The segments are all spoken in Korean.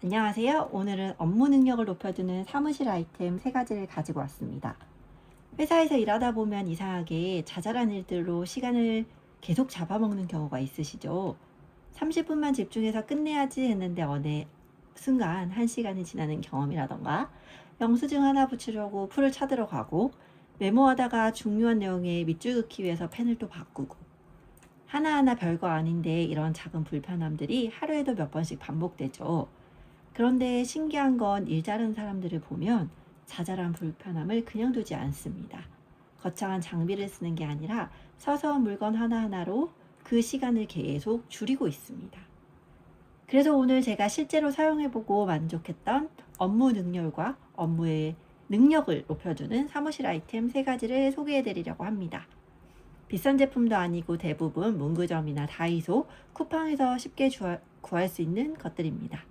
안녕하세요. 오늘은 업무 능력을 높여주는 사무실 아이템 3가지를 가지고 왔습니다. 회사에서 일하다 보면 이상하게 자잘한 일들로 시간을 계속 잡아먹는 경우가 있으시죠? 30분만 집중해서 끝내야지 했는데 어느 순간 1시간이 지나는 경험이라던가 영수증 하나 붙이려고 풀을 찾으러 가고 메모하다가 중요한 내용에 밑줄 긋기 위해서 펜을 또 바꾸고 하나하나 별거 아닌데 이런 작은 불편함들이 하루에도 몇 번씩 반복되죠. 그런데 신기한 건 일 잘하는 사람들을 보면 자잘한 불편함을 그냥 두지 않습니다. 거창한 장비를 쓰는 게 아니라 서서운 물건 하나하나로 그 시간을 계속 줄이고 있습니다. 그래서 오늘 제가 실제로 사용해보고 만족했던 업무 능률과 업무의 능력을 높여주는 사무실 아이템 3가지를 소개해드리려고 합니다. 비싼 제품도 아니고 대부분 문구점이나 다이소, 쿠팡에서 쉽게 구할 수 있는 것들입니다.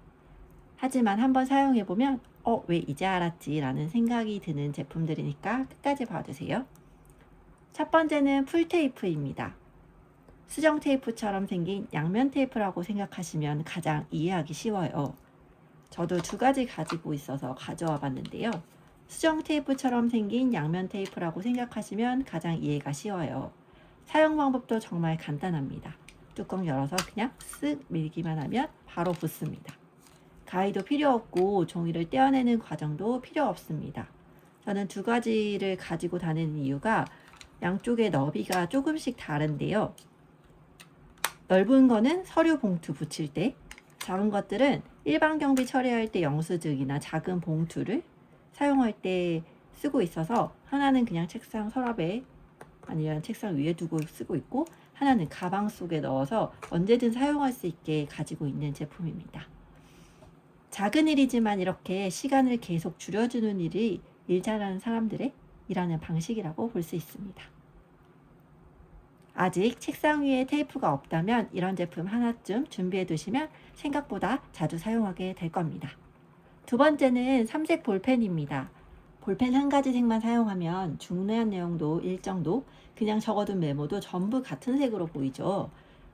하지만 한번 사용해보면 왜 이제 알았지? 라는 생각이 드는 제품들이니까 끝까지 봐주세요. 첫 번째는 풀테이프입니다. 수정 테이프처럼 생긴 양면 테이프라고 생각하시면 가장 이해하기 쉬워요. 저도 2가지 가지고 있어서 가져와 봤는데요. 수정 테이프처럼 생긴 양면 테이프라고 생각하시면 가장 이해가 쉬워요. 사용 방법도 정말 간단합니다. 뚜껑 열어서 그냥 쓱 밀기만 하면 바로 붙습니다. 가위도 필요 없고 종이를 떼어내는 과정도 필요 없습니다. 저는 2가지를 가지고 다니는 이유가 양쪽의 너비가 조금씩 다른데요. 넓은 거는 서류 봉투 붙일 때, 작은 것들은 일반 경비 처리할 때 영수증이나 작은 봉투를 사용할 때 쓰고 있어서 하나는 그냥 책상 서랍에 아니면 책상 위에 두고 쓰고 있고 하나는 가방 속에 넣어서 언제든 사용할 수 있게 가지고 있는 제품입니다. 작은 일이지만 이렇게 시간을 계속 줄여주는 일이 일 잘하는 사람들의 일하는 방식이라고 볼 수 있습니다. 아직 책상 위에 테이프가 없다면 이런 제품 하나쯤 준비해 두시면 생각보다 자주 사용하게 될 겁니다. 2번째는 삼색 볼펜입니다. 볼펜 1가지 색만 사용하면 중요한 내용도 일정도 그냥 적어둔 메모도 전부 같은 색으로 보이죠.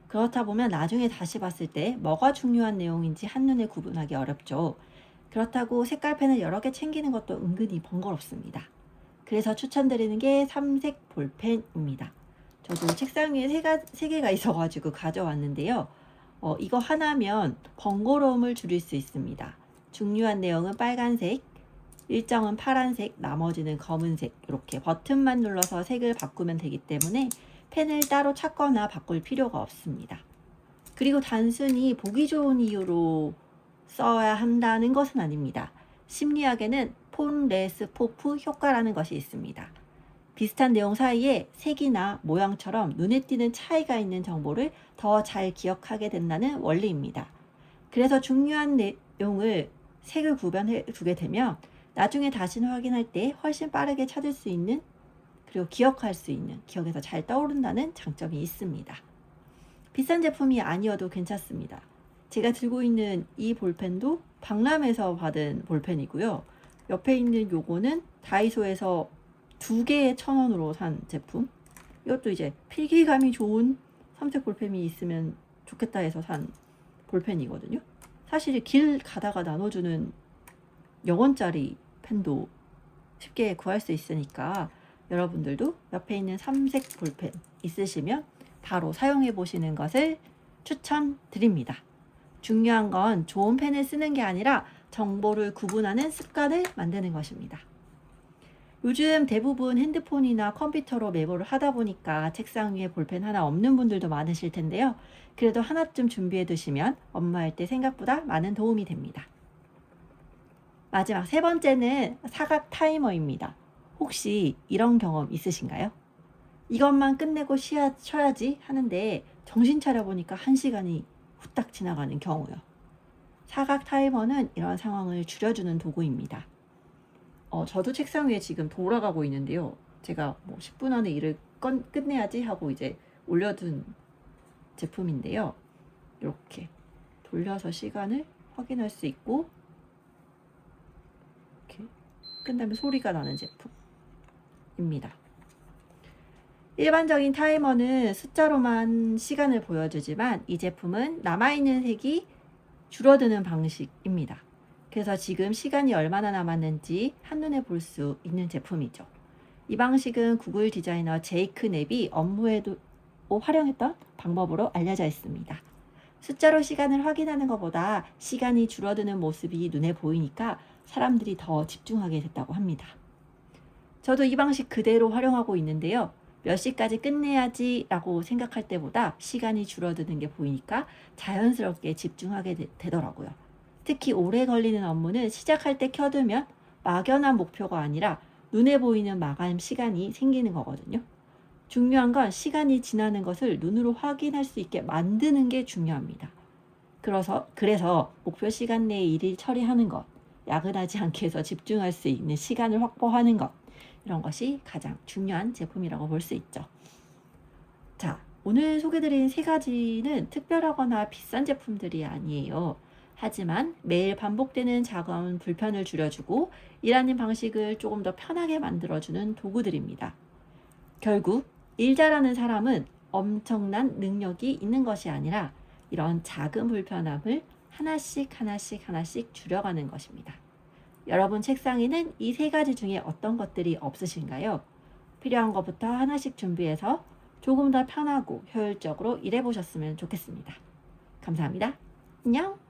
그렇다 보면 나중에 다시 봤을 때 뭐가 중요한 내용인지 한눈에 구분하기 어렵죠. 그렇다고 색깔펜을 여러 개 챙기는 것도 은근히 번거롭습니다. 그래서 추천드리는 게 삼색 볼펜입니다. 저도 책상 위에 3개가 있어가지고 가져왔는데요. 이거 하나면 번거로움을 줄일 수 있습니다. 중요한 내용은 빨간색, 일정은 파란색, 나머지는 검은색 이렇게 버튼만 눌러서 색을 바꾸면 되기 때문에 펜을 따로 찾거나 바꿀 필요가 없습니다. 그리고 단순히 보기 좋은 이유로 써야 한다는 것은 아닙니다. 심리학에는 폰 레스 포프 효과라는 것이 있습니다. 비슷한 내용 사이에 색이나 모양처럼 눈에 띄는 차이가 있는 정보를 더 잘 기억하게 된다는 원리입니다. 그래서 중요한 내용을 색을 구별해 두게 되면 나중에 다시 확인할 때 훨씬 빠르게 찾을 수 있는 그리고 기억할 수 있는, 기억에서 잘 떠오른다는 장점이 있습니다. 비싼 제품이 아니어도 괜찮습니다. 제가 들고 있는 이 볼펜도 박람회에서 받은 볼펜이고요. 옆에 있는 요거는 다이소에서 2개에 1,000원으로 산 제품. 이것도 이제 필기감이 좋은 삼색 볼펜이 있으면 좋겠다 해서 산 볼펜이거든요. 사실 길 가다가 나눠주는 0원짜리 펜도 쉽게 구할 수 있으니까 여러분들도 옆에 있는 삼색 볼펜 있으시면 바로 사용해 보시는 것을 추천드립니다. 중요한 건 좋은 펜을 쓰는 게 아니라 정보를 구분하는 습관을 만드는 것입니다. 요즘 대부분 핸드폰이나 컴퓨터로 메모를 하다 보니까 책상 위에 볼펜 하나 없는 분들도 많으실 텐데요. 그래도 하나쯤 준비해 두시면 업무할 때 생각보다 많은 도움이 됩니다. 마지막 3번째는 사각 타이머입니다. 혹시 이런 경험 있으신가요? 이것만 끝내고 쉬어야지 하는데 정신 차려보니까 1시간이 후딱 지나가는 경우요. 사각 타이머는 이런 상황을 줄여주는 도구입니다. 저도 책상 위에 지금 돌아가고 있는데요. 제가 10분 안에 일을 끝내야지 하고 이제 올려둔 제품인데요. 이렇게 돌려서 시간을 확인할 수 있고 이렇게 끝나면 소리가 나는 제품입니다. 일반적인 타이머는 숫자로만 시간을 보여주지만 이 제품은 남아있는 색이 줄어드는 방식입니다. 그래서 지금 시간이 얼마나 남았는지 한눈에 볼 수 있는 제품이죠. 이 방식은 구글 디자이너 제이크 넵이 업무에도 활용했던 방법으로 알려져 있습니다. 숫자로 시간을 확인하는 것보다 시간이 줄어드는 모습이 눈에 보이니까 사람들이 더 집중하게 됐다고 합니다. 저도 이 방식 그대로 활용하고 있는데요. 몇 시까지 끝내야지 라고 생각할 때보다 시간이 줄어드는 게 보이니까 자연스럽게 집중하게 되더라고요. 특히 오래 걸리는 업무는 시작할 때 켜두면 막연한 목표가 아니라 눈에 보이는 마감 시간이 생기는 거거든요. 중요한 건 시간이 지나는 것을 눈으로 확인할 수 있게 만드는 게 중요합니다. 그래서 목표 시간 내에 일을 처리하는 것, 야근하지 않게 해서 집중할 수 있는 시간을 확보하는 것, 이런 것이 가장 중요한 제품이라고 볼 수 있죠. 자, 오늘 소개드린 세 가지는 특별하거나 비싼 제품들이 아니에요. 하지만 매일 반복되는 작업 불편을 줄여주고 일하는 방식을 조금 더 편하게 만들어주는 도구들입니다. 결국 일 잘하는 사람은 엄청난 능력이 있는 것이 아니라 이런 작은 불편함을 하나씩 줄여가는 것입니다. 여러분 책상에는 이 세 가지 중에 어떤 것들이 없으신가요? 필요한 것부터 하나씩 준비해서 조금 더 편하고 효율적으로 일해보셨으면 좋겠습니다. 감사합니다. 안녕!